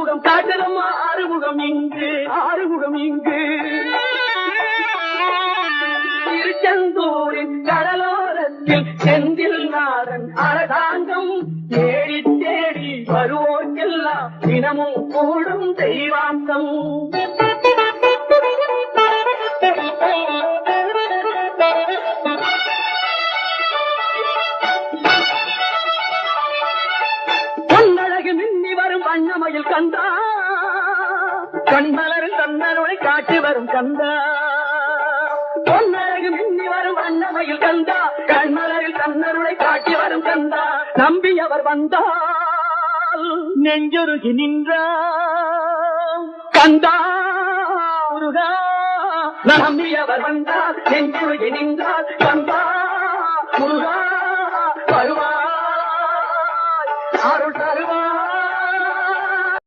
ஆறுமுகம் காட்டலம்மா ஆறுமுகம் இங்கு ஆறுமுகம் இங்கு திருச்செந்தூரின் கடலோரத்தில் செந்தில் நாதன் அரசாங்கம் தேடி தேடி வருவோர்க்கெல்லாம் தினமும் கூடும் தெய்வாந்தம். பொன்னழகு மின்னி வரும் வண்ணமயில் கந்தா கண்மலரில் தன்னருளை காட்டி வரும் கந்தா. பொன்னழகு மின்னி வரும் வண்ணமயில் கந்தா கண்மலரில் தன்னருளை காட்டி வரும் கந்தா. நம்பியவர் வந்தால் நெஞ்சொருகி நின்றார் கந்தா முருகா. நம்பியவர் வந்தால் நெஞ்சுருகி நின்றார் கந்தா முருகா. வருவாய் அருள்